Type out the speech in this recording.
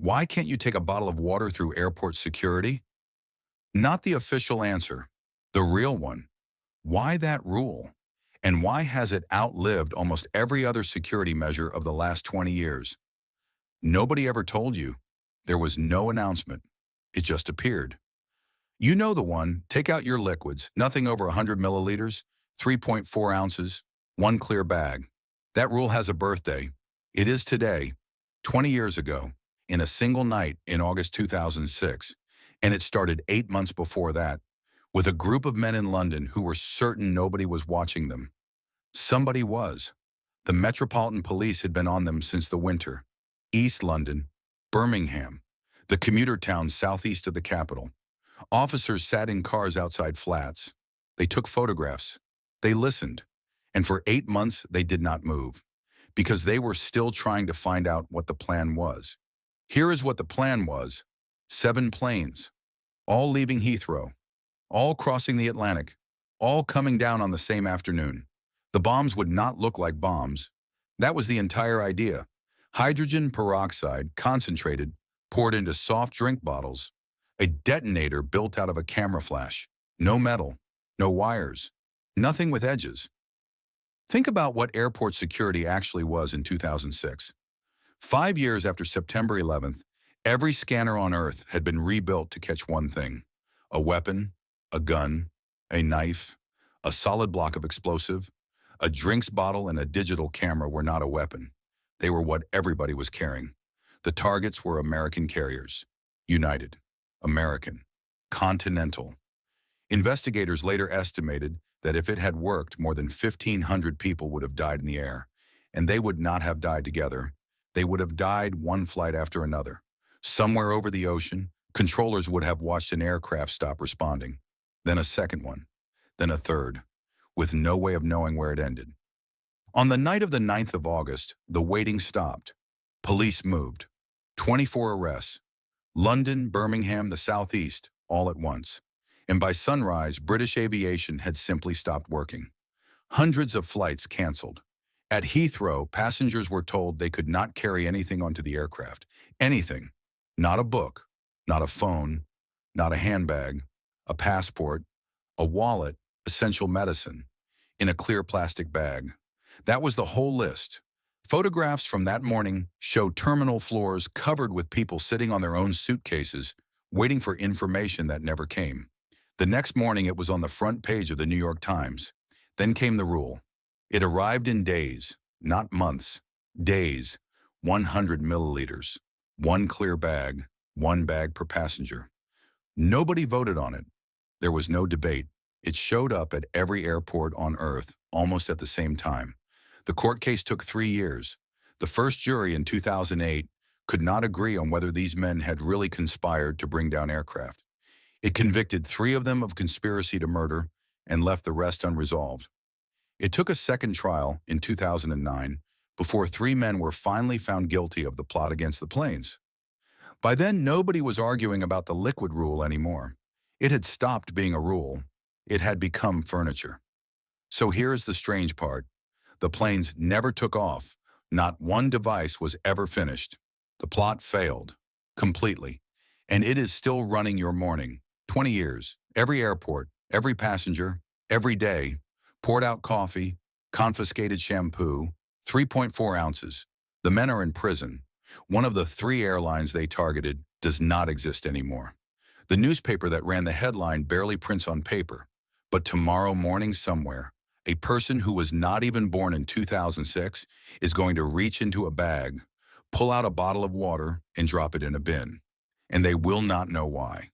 Why can't you take a bottle of water through airport security? Not the official answer, the real one. Why that rule? And why has it outlived almost every other security measure of the last 20 years? Nobody ever told you. There was no announcement. It just appeared. You know the one. Take out your liquids, nothing over 100 milliliters, 3.4 ounces, one clear bag. That rule has a birthday. It is today, 20 years ago, in a single night in August 2006, and it started 8 months before that, with a group of men in London who were certain nobody was watching them. Somebody was. The Metropolitan Police had been on them since the winter. East London, Birmingham, the commuter town southeast of the capital. Officers sat in cars outside flats. They took photographs. They listened. And for 8 months, they did not move, because they were still trying to find out what the plan was. Here is what the plan was. 7 planes, all leaving Heathrow, all crossing the Atlantic, all coming down on the same afternoon. The bombs would not look like bombs. That was the entire idea. Hydrogen peroxide, concentrated, poured into soft drink bottles. A detonator built out of a camera flash. No metal, no wires, nothing with edges. Think about what airport security actually was in 2006. 5 years after September 11th, every scanner on Earth had been rebuilt to catch one thing: a weapon, a gun, a knife, a solid block of explosive. A drinks bottle and a digital camera were not a weapon. They were what everybody was carrying. The targets were American carriers. United, American, Continental. Investigators later estimated that if it had worked, more than 1,500 people would have died in the air. And they would not have died together. They would have died one flight after another. Somewhere over the ocean, controllers would have watched an aircraft stop responding. Then a second one. Then a third, with no way of knowing where it ended. On the night of the 9th of August, the waiting stopped. Police moved. 24 arrests. London, Birmingham, the southeast, all at once. And by sunrise, British aviation had simply stopped working. Hundreds of flights canceled. At Heathrow, passengers were told they could not carry anything onto the aircraft. Anything. Not a book, not a phone, not a handbag, a passport, a wallet, essential medicine, in a clear plastic bag. That was the whole list. Photographs from that morning showed terminal floors covered with people sitting on their own suitcases, waiting for information that never came. The next morning, it was on the front page of the New York Times. Then came the rule. It arrived in days, not months. Days, 100 milliliters, one clear bag, one bag per passenger. Nobody voted on it. There was no debate. It showed up at every airport on Earth almost at the same time. The court case took 3 years. The first jury in 2008 could not agree on whether these men had really conspired to bring down aircraft. It convicted 3 of them of conspiracy to murder and left the rest unresolved. It took a second trial in 2009 before 3 men were finally found guilty of the plot against the planes. By then, nobody was arguing about the liquid rule anymore. It had stopped being a rule. It had become furniture. So here is the strange part. The planes never took off. Not one device was ever finished. The plot failed. Completely. And it is still running your morning. 20 years. Every airport, every passenger, every day. Poured out coffee, confiscated shampoo, 3.4 ounces. The men are in prison. One of the 3 airlines they targeted does not exist anymore. The newspaper that ran the headline barely prints on paper. But tomorrow morning somewhere, a person who was not even born in 2006 is going to reach into a bag, pull out a bottle of water, and drop it in a bin. And they will not know why.